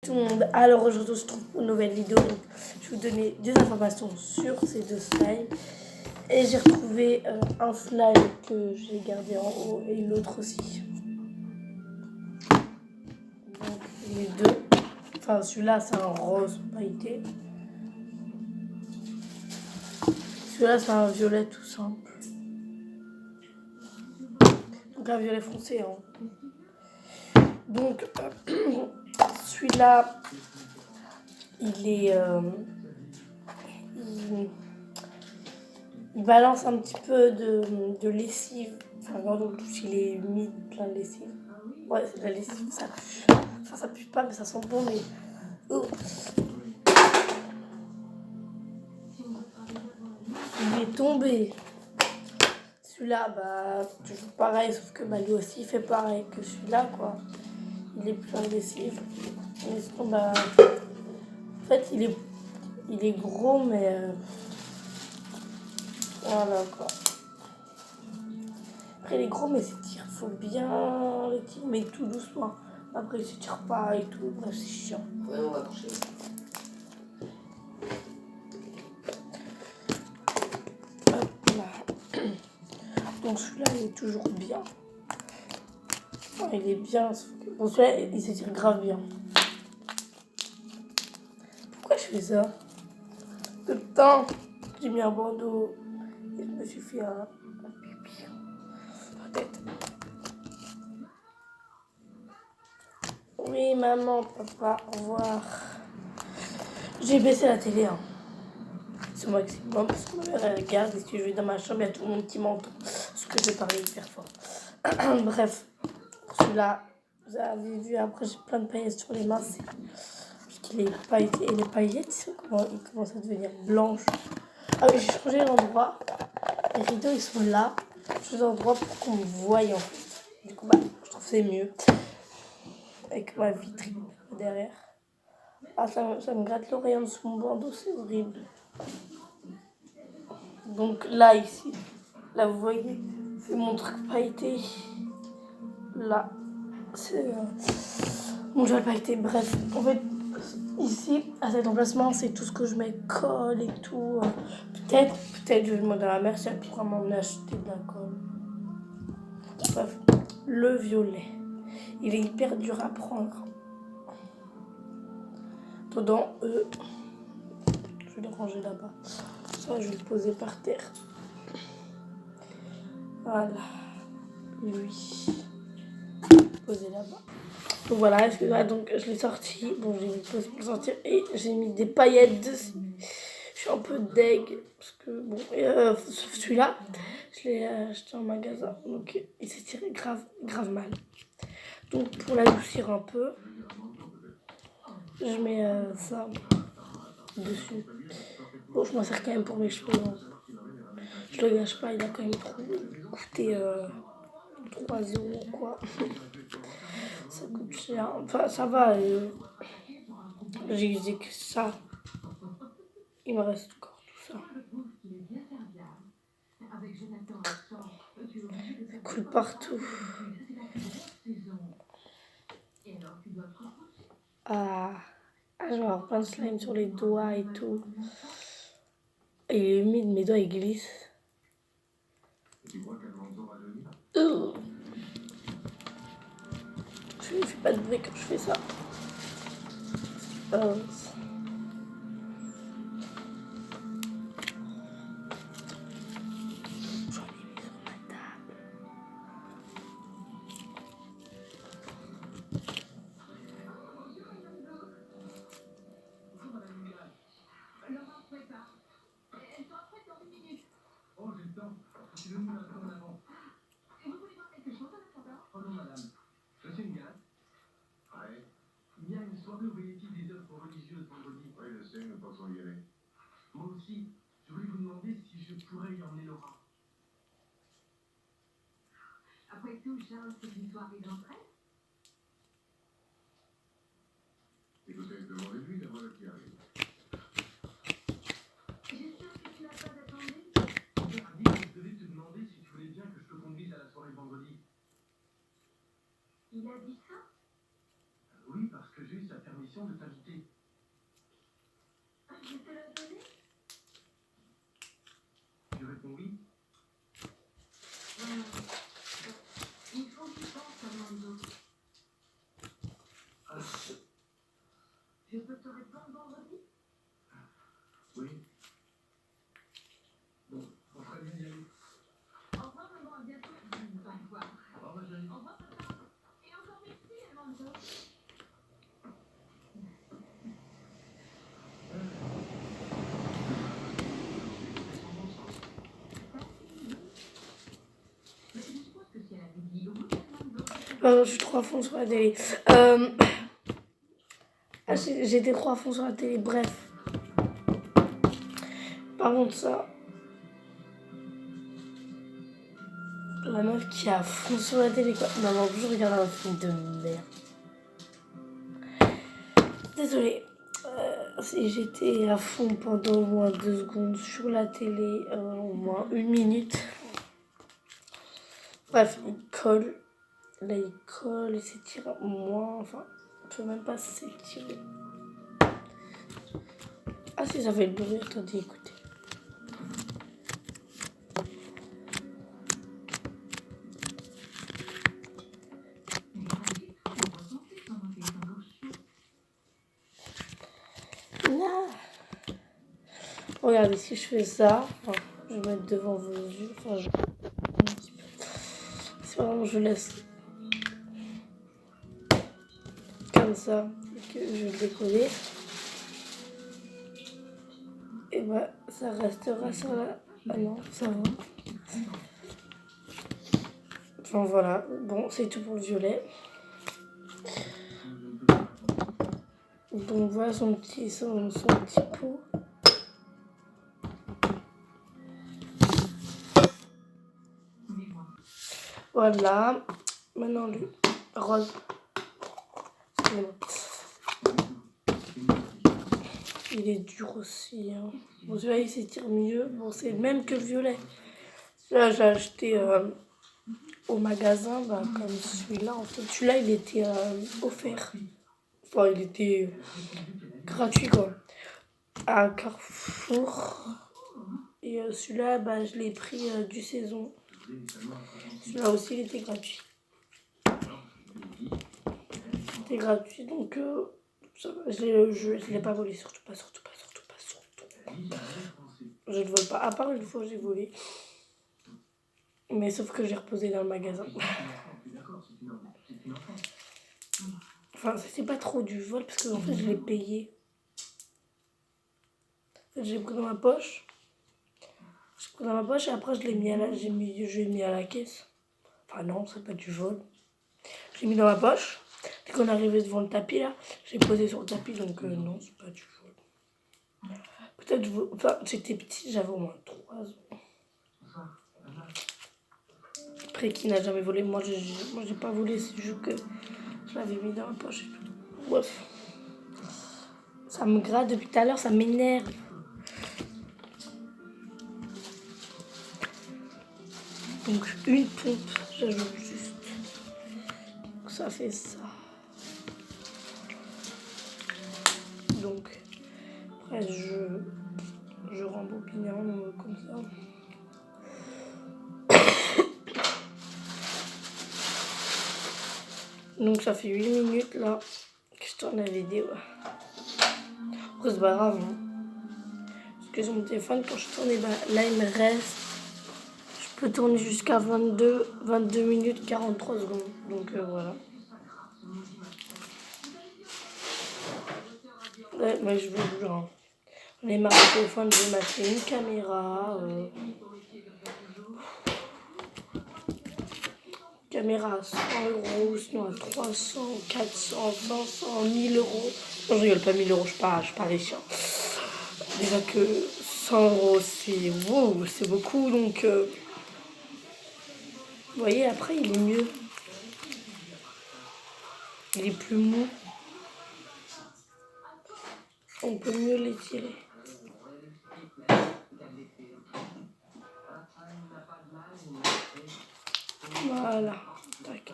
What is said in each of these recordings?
tout le monde, alors aujourd'hui je trouve une nouvelle vidéo, donc je vais vous donner des informations sur ces deux slimes. Et j'ai retrouvé un slime que j'ai gardé en haut et l'autre aussi. Donc les deux, enfin celui-là c'est un rose pailleté. Celui-là c'est un violet tout simple. Donc un violet foncé. Hein. Donc celui-là, il est... il balance un petit peu de lessive. Enfin, quand on le touche, il est humide, plein de lessive. Ouais, c'est de la lessive, ça pue. Enfin, ça pue pas, mais ça sent bon, mais... Oh. Il est tombé. Celui-là, bah, toujours pareil, sauf que bah, lui aussi, il fait pareil que celui-là, quoi. Il est plein de lessive. Mais sinon, bah... En fait, il est gros, mais... Voilà, quoi. Après, il est gros, mais s'étire. Faut bien le tirer, mais tout doucement. Après, il s'étire pas et tout. Bref, c'est chiant. Ouais, on va marcher. Hop là. Donc, celui-là, il est toujours bien. Enfin, il est bien. Bon, celui-là, il s'étire grave bien. Pourquoi je fais ça? Tout le temps, j'ai mis un bandeau et je me suis fait un pipi. Peut-être. Oui, maman, papa, au revoir. J'ai baissé la télé. Hein. C'est au maximum parce que ma mère elle regarde et si je vais dans ma chambre, il y a tout mon petit manteau. Ce que je vais parler hyper fort. Bref, celui-là, vous avez vu, après j'ai plein de paillettes sur les mains. C'est parce qu'il est pailleté et les paillettes, ils commencent à devenir blanches. Ah oui, j'ai changé l'endroit. Les rideaux ils sont là. J'ai changé l'endroit pour qu'on me voie en fait. Du coup, bah, je trouve que c'est mieux. Avec ma vitrine derrière. Ah, ça me gratte l'oreille en dessous de mon bandeau, c'est horrible. Donc là, ici, là, vous voyez, c'est mon truc pailleté. Là, c'est mon journal pailleté. Bref, en fait, ici, à cet emplacement, c'est tout ce que je mets, colle et tout. Peut-être, je vais demander à ma mère si elle pourra m'en acheter de la colle. Bref, le violet, il est hyper dur à prendre. Dedans, je vais le ranger là-bas. Ça, je vais le poser par terre. Voilà, lui, posé là-bas. Donc voilà, excusez-moi, donc je l'ai sorti. Bon, j'ai mis pause pour le sortir et j'ai mis des paillettes dessus. Je suis un peu deg parce que bon, celui-là, je l'ai acheté en magasin, donc il s'est tiré grave mal. Donc pour l'adoucir un peu, je mets ça dessus. Bon, je m'en sers quand même pour mes cheveux. Hein. Je le gâche pas, il a quand même coûté 3 € quoi. Ça coûte cher. Enfin, ça va. J'ai usé que ça. Il me reste encore tout ça. Ça coule partout. Ah, je vais avoir plein de slime sur les doigts et tout. Et il est humide, mes doigts ils glissent. Je ne fais pas de bruit quand je fais ça. Oh, j'ai le temps. C'est le moulin en avant. Et vous voulez voir quelque chose en attendant? Oh non, madame. Je suis une gare. Ouais. Il y a une soirée au bénéfice des œuvres religieuses vendredi. Oui, je sais, nous pensons y aller. Moi aussi. Je voulais vous demander si je pourrais y emmener Laura. Après tout, Charles, c'est une soirée d'entraide. Écoutez, demandez-lui, la voilà qui arrive. J'espère que tu n'as pas attendu. Je devais te demander si tu voulais bien que je te conduise à la soirée de vendredi. Il a dit ça? Oui, parce que j'ai eu sa permission de t'inviter. Je te la donner. Je réponds oui. Il faut que tu penses, Armando. Je peux te répondre vendredi? Oui. Bon, on ferait bien d'y aller. Au revoir, maman, à bientôt. Au revoir. Au revoir, ma chérie. Au revoir, papa. Et encore merci, Armando. Pardon, je suis trop à fond sur la télé. J'étais trop à fond sur la télé, bref. Par contre, ça. La meuf qui est à fond sur la télé, quoi. Non, non, je regarde un film de merde. Désolée. Si j'étais à fond pendant au moins 2 secondes sur la télé, au moins 1 minute. Bref, il colle. Là, il colle, il s'étire moins. Enfin, il peut même pas s'étirer. Ah, si, ça fait le bruit. Attendez, écoutez. Là. Regardez, si je fais ça, enfin, je vais mettre devant vos yeux. Enfin, c'est vraiment, je laisse comme ça et que je vais décoller. Et bah, ça restera sur la. Ah non, ça va. Enfin voilà, bon, c'est tout pour le violet. Donc voilà son petit pot. Voilà. Maintenant lui, rose. Excusez-moi. Il est dur aussi. Hein. Bon, celui-là, il s'étire mieux. Bon, c'est le même que le violet. Là, j'ai acheté au magasin, bah, comme celui-là. En fait, celui-là, il était offert. Enfin, il était gratuit, quoi. À Carrefour. Et celui-là, bah, je l'ai pris du saison. Celui-là aussi, il était gratuit. C'était gratuit, donc ça va. Je l'ai pas volé, surtout pas. Je ne vole pas. À part une fois, j'ai volé. Mais sauf que j'ai reposé dans le magasin. Enfin, c'était pas trop du vol, parce que en fait, je l'ai payé. En fait, j'ai pris dans ma poche. Et après, je l'ai mis à la caisse. Enfin, non, c'est pas du vol. Je l'ai mis dans ma poche. Dès qu'on est arrivé devant le tapis, là, j'ai posé sur le tapis, donc non, c'est pas du vol. Peut-être, enfin, j'étais petite, j'avais au moins 3 ans. Après, qui n'a jamais volé? Moi, j'ai pas volé, c'est juste que je l'avais mis dans ma poche et tout. Bref. Ça me gratte depuis tout à l'heure, ça m'énerve. Donc, une pompe, j'ajoute juste. Donc, ça fait ça. Donc, après, je rembobine comme ça. Donc, ça fait 8 minutes là que je tourne la vidéo. Après, c'est pas grave. Hein. Parce que sur mon téléphone, quand je tourne, bah, là, il me reste. Je peux tourner jusqu'à 22 minutes 43 secondes. Donc, voilà. Ouais, mais je veux genre. On est marre du téléphone, je vais m'acheter une caméra. Caméra à 100 €, sinon à 300, 400, 500, 1000 €. Non, je rigole pas, 1000 €, je suis pas les chiens. Déjà que 100 €, c'est beaucoup, donc... vous voyez, après, il est mieux. Il est plus mou. On peut mieux l'étirer. Voilà. Tac.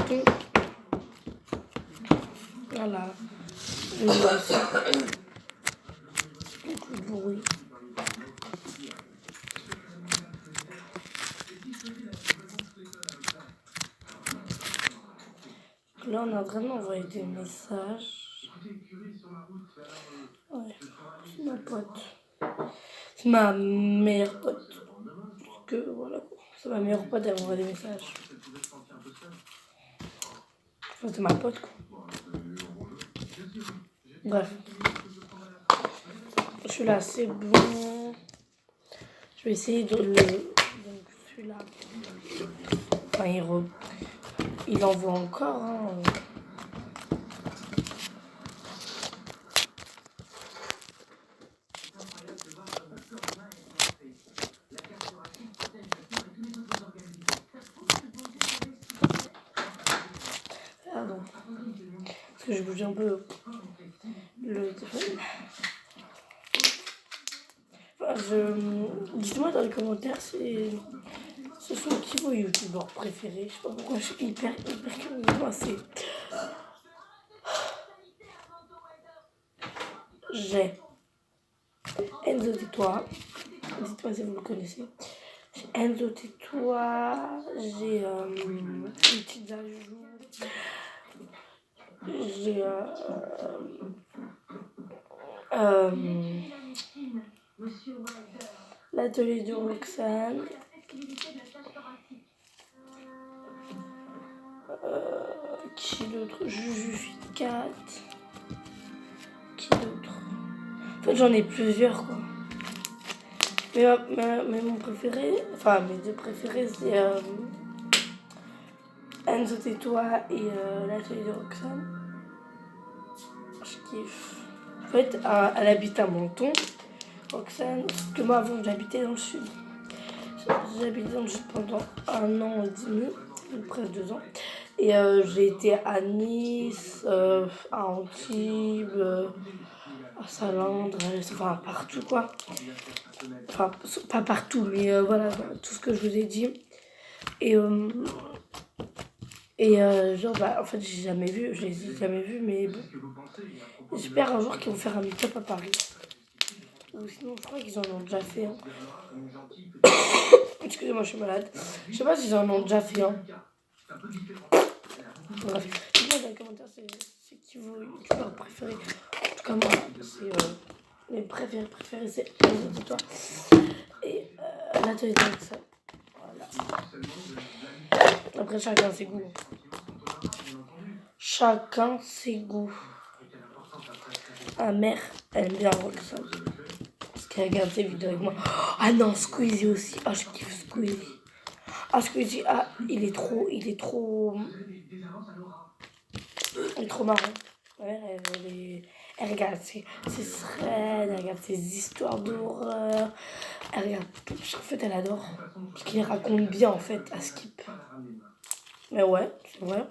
Donc, voilà. Je vais laisser le bruit. Là, on a vraiment envoyé des messages. Ouais, c'est ma pote. C'est ma meilleure pote. Parce que, voilà quoi. C'est ma meilleure pote, elle m'envoie des messages. Enfin, c'est ma pote quoi. Bref. Je suis là, c'est bon. Je vais essayer de le... Donc, celui-là. Enfin, il envoie encore. Hein. Pardon. Parce que je bouge un peu le téléphone. Enfin, dites-moi dans les commentaires ce sont qui vos youtubeurs préférés. Je sais pas pourquoi je suis hyper curieuse. Moi, c'est... J'ai Enzo Tais-toi. Dites-moi si vous le connaissez. J'ai Enzo Tais-toi. J'ai une petite ajout. J'ai l'atelier de Roxane. Qui d'autre? Juju 4. Qui d'autre? En fait, j'en ai plusieurs, quoi. Mais mon préféré, enfin, mes deux préférés, c'est Enzo Tais-toi et l'atelier de Roxane. Je kiffe. En fait, elle habite à Menton, Roxane, parce que moi, avant, j'habitais dans le sud. J'habitais dans le sud pendant 1 an et demi, presque 2 ans. Et j'ai été à Nice, à Antibes, à Salindre, enfin partout quoi. Enfin, pas partout, mais voilà, tout ce que je vous ai dit. Et genre, bah, en fait, je les ai jamais vus, mais bon. J'espère un jour qu'ils vont faire un meet-up à Paris. Ou sinon, je crois qu'ils en ont déjà fait un. Excusez-moi, je suis malade. Je sais pas s'ils en ont déjà fait un. Bref, dites-moi dans les commentaires, c'est qui vos youtubeurs préférés. En tout cas, moi, c'est mes préférés, c'est Enzo Tais-toi et l'atelier de Roxane. Voilà. Après, chacun ses goûts. Chacun ses goûts. Ma mère, elle aime bien Roxane. Parce qu'elle regarde ses vidéos avec moi. Ah non, Squeezie aussi. Ah, je kiffe Squeezie. Ah, Squeezie, il est trop marrant. Ma mère, elle regarde ses threads, elle regarde ses histoires d'horreur. Elle regarde tout. En fait, elle adore. Parce qu'il raconte bien, en fait, à Skip. Mais ouais, c'est vrai.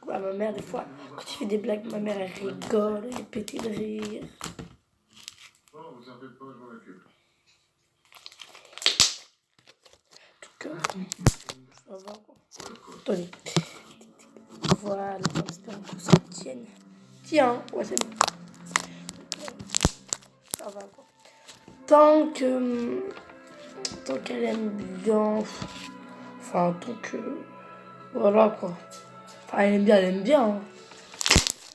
Ma mère, des fois, quand il fait des blagues, ma mère, elle rigole, elle est pétée de rire. Bon, vous en faites pas, je m'en occupe. En tout cas, ça va quoi. Attendez. Voilà, j'espère que ça tienne. Tiens, ouais, c'est bon. Ça va quoi. Tant qu'elle aime bien. Enfin, tant que. Voilà quoi. Enfin, elle aime bien. Hein.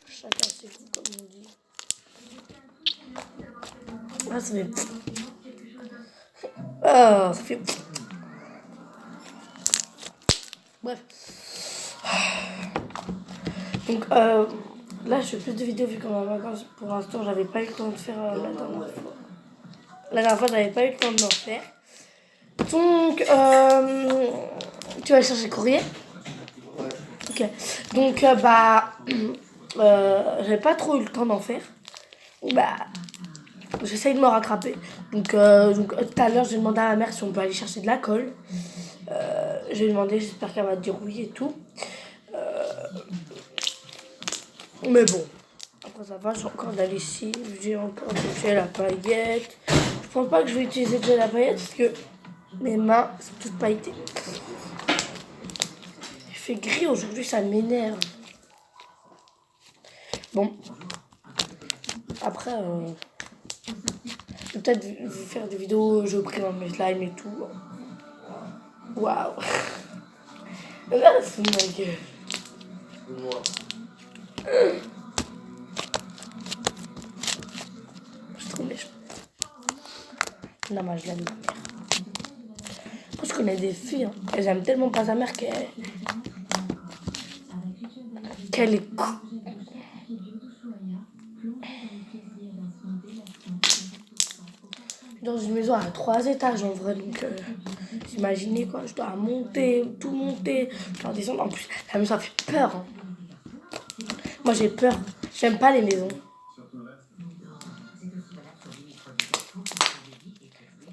Chacun ses goûts, comme on dit. Ah, ça fait. Ah, ça fait. Bref. Donc, là, je fais plus de vidéos vu qu'en vacances, pour l'instant, j'avais pas eu le temps de faire la dernière fois. La dernière fois, j'avais pas eu le temps de m'en faire. Donc, tu vas chercher le courrier? Ouais. Ok. Donc, j'avais pas trop eu le temps d'en faire. Bah, j'essaye de me rattraper. Donc tout à l'heure, j'ai demandé à ma mère si on peut aller chercher de la colle. J'ai demandé, j'espère qu'elle va dire oui et tout. Mais bon, après ça va, j'ai encore de la lessive, j'ai encore du gel à paillettes. Je pense pas que je vais utiliser du gel à paillettes parce que mes mains sont toutes pailletées. fait gris aujourd'hui, ça m'énerve. Bon. Après, je vais peut-être faire des vidéos, je présente mes slimes et tout. Waouh. Regarde ce mec. Moi. Je suis trop méchant. Non, moi je l'aime ma mère. Moi je connais des filles, hein. Elles aiment tellement pas sa mère qu'elle est con. Dans une maison à 3 étages en vrai, donc vous imaginez quoi, je dois monter, tout monter, je dois descendre. En plus, la maison ça fait peur. Hein. Moi j'ai peur, j'aime pas les maisons.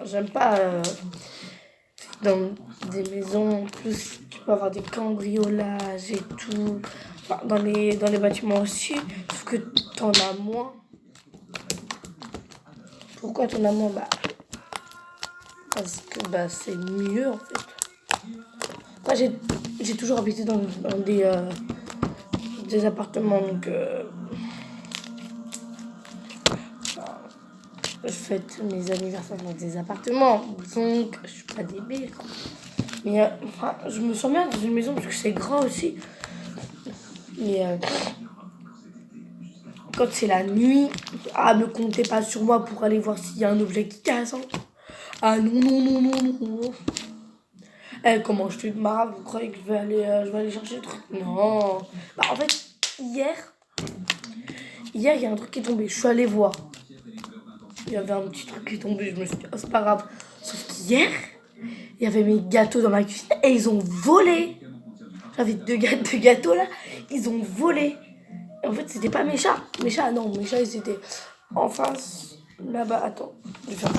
J'aime pas dans des maisons, en plus tu peux avoir des cambriolages et tout. Enfin, dans les bâtiments aussi, sauf que t'en as moins. Pourquoi t'en as moins? Parce que c'est mieux en fait. Moi j'ai toujours habité dans des appartements, donc je fête mes anniversaires dans des appartements, donc je suis pas débile. Mais enfin, je me sens bien dans une maison parce que c'est grand aussi. Mais quand c'est la nuit, ne comptez pas sur moi pour aller voir s'il y a un objet qui casse. Hein. Ah non, non, non, non, non. Comment je suis de marre, vous croyez que je vais aller chercher le truc? Non. En fait, hier, il y a un truc qui est tombé. Je suis allée voir. Il y avait un petit truc qui est tombé. Je me suis dit, oh, c'est pas grave. Sauf qu'hier, il y avait mes gâteaux dans ma cuisine et ils ont volé. J'avais deux gâteaux là. Ils ont volé. Et en fait, c'était pas mes chats. Mes chats, ils étaient en face. Là-bas, attends. Je vais faire ça.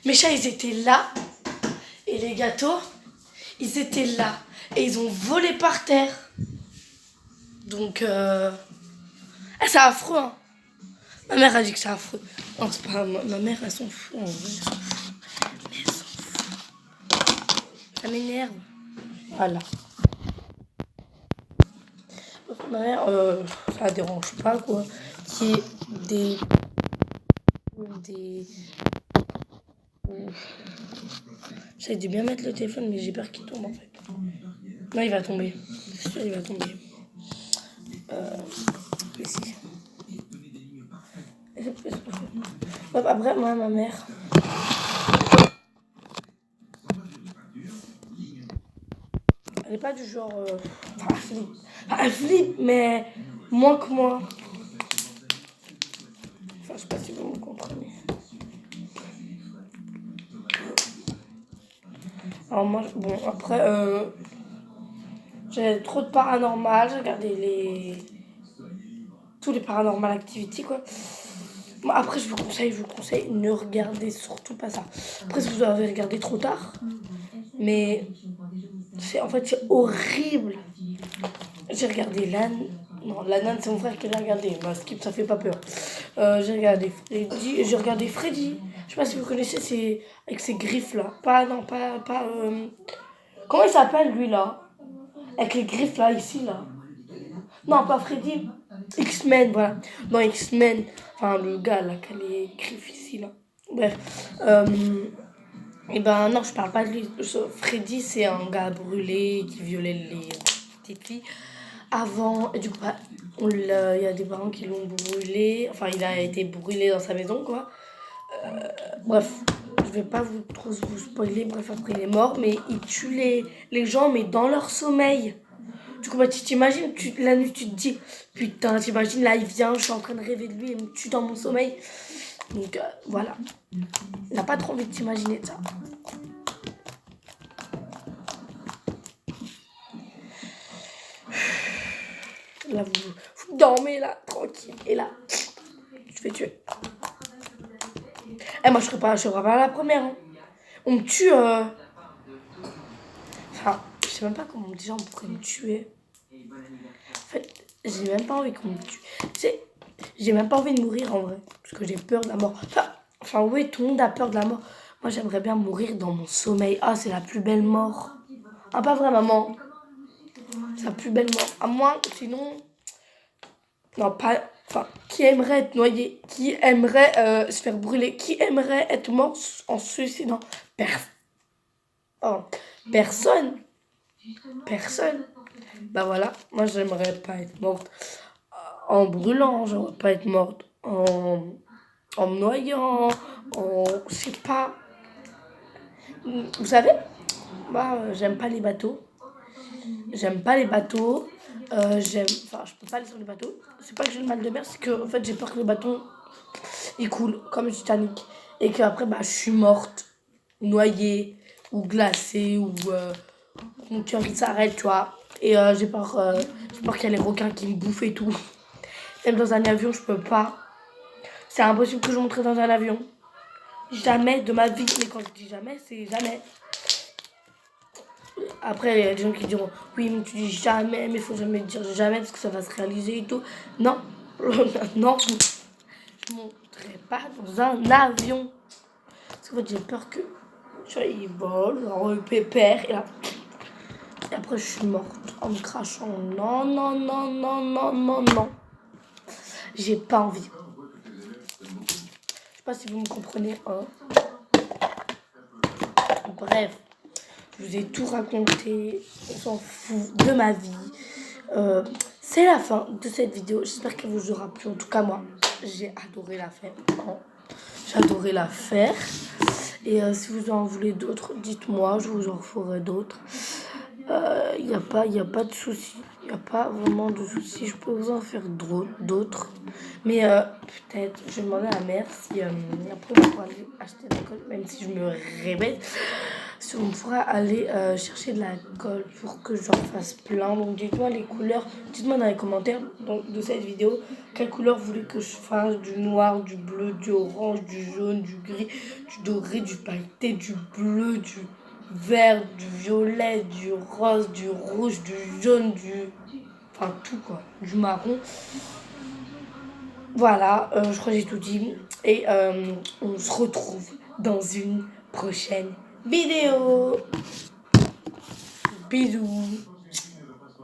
Mes chats, ils étaient là. Et les gâteaux, ils étaient là. Et ils ont volé par terre. Donc, c'est affreux. Hein. Ma mère a dit que c'est affreux. Non, c'est pas... Ma mère, elle s'en fout. En vrai, elle s'en fout. Mais elle s'en fout. Ça m'énerve. Voilà. Ma mère, ça la dérange pas, quoi. Qu'il y ait des... J'essaie de bien mettre le téléphone, mais j'ai peur qu'il tombe, en fait. Non, il va tomber. C'est sûr, il va tomber. Ici. Après, moi, ma mère... Elle est pas du genre... elle flippe, mais moins que moi. Enfin, je sais pas si vous me comprenez. Alors moi, bon, après, j'ai trop de paranormal. J'ai regardé tous les paranormal activity, quoi. Bon, après, je vous conseille, ne regardez surtout pas ça. Après, si vous avez regardé trop tard, mais c'est horrible. J'ai regardé l'âne. Non, la nane, c'est mon frère qui l'a regardé. Skip, ça fait pas peur. J'ai regardé Freddy. Je sais pas si vous connaissez, c'est avec ses griffes là. Comment il s'appelle lui là? Avec les griffes là, ici là. Non, pas Freddy. X-Men, voilà. Dans X-Men. Enfin, le gars là, qui a les griffes ici là. Bref. Et non, je parle pas de lui. Freddy, c'est un gars brûlé qui violait les petites filles. Avant, du coup, il y a des parents qui l'ont brûlé. Enfin, il a été brûlé dans sa maison, quoi. Bref, je vais pas trop vous spoiler. Bref, après, il est mort. Mais il tue les gens, mais dans leur sommeil. Du coup, tu t'imagines, la nuit, tu te dis, putain, t'imagines, là, il vient, je suis en train de rêver de lui, il me tue dans mon sommeil. Donc, voilà. On n'a pas trop envie de t'imaginer de ça. Là, vous dormez, là, tranquille. Et là, je vais tuer. Moi, je serai pas la première. Hein. On me tue... Enfin, je sais même pas comment des gens pourraient me tuer. En fait, j'ai même pas envie qu'on me tue. Tu sais, j'ai même pas envie de mourir, en vrai. Parce que j'ai peur de la mort. Oui, tout le monde a peur de la mort. Moi, j'aimerais bien mourir dans mon sommeil. Ah, c'est la plus belle mort. Ah, pas vrai, maman. Sa plus belle mort. À moins, sinon... Non, pas... Enfin, qui aimerait être noyé? Qui aimerait se faire brûler? Qui aimerait être mort en se suicidant? Personne. Personne. Bah voilà, moi j'aimerais pas être morte en brûlant, j'aimerais pas être morte en me noyant, je sais pas. Vous savez, moi j'aime pas les bateaux. J'aime pas les bateaux. Enfin, je peux pas aller sur les bateaux. C'est pas que j'ai le mal de mer, c'est que en fait j'ai peur que le bateau il coule comme le Titanic et qu'après bah je suis morte, noyée ou glacée ou mon cœur il s'arrête, tu vois. Et j'ai peur qu'il y ait les requins qui me bouffent et tout. Même dans un avion, je peux pas. C'est impossible que je monte dans un avion. Jamais de ma vie. Mais quand je dis jamais, c'est jamais. Après, il y a des gens qui diront oui, mais tu dis jamais, mais il faut jamais dire jamais parce que ça va se réaliser et tout. Non, non, je monterai pas dans un avion. Parce qu'en fait, j'ai peur que tu vois, il vole, genre pépère, et là. Et après, je suis morte en me crachant. Non, non, non, non, non, non, non. J'ai pas envie. Je sais pas si vous me comprenez. Hein. Bref, je vous ai tout raconté. On s'en fout de ma vie. C'est la fin de cette vidéo. J'espère qu'elle vous aura plu. En tout cas, moi, j'ai adoré la faire. J'ai adoré la faire. Et si vous en voulez d'autres, dites-moi. Je vous en ferai d'autres. Il n'y a pas de souci. Il n'y a pas vraiment de souci. Je peux vous en faire d'autres. Mais peut-être, je vais demander à la mère si après on pourra aller acheter de la colle, même si je me répète. Si on pourra aller chercher de la colle pour que j'en fasse plein. Donc dites-moi les couleurs. Dites-moi dans les commentaires de cette vidéo quelle couleur vous voulez que je fasse. Du noir, du bleu, du orange, du jaune, du gris, du doré, du pailleté, du bleu, du vert, du violet, du rose, du rouge, du jaune, enfin tout quoi, du marron. Voilà, je crois que j'ai tout dit. Et on se retrouve dans une prochaine vidéo. Bisous.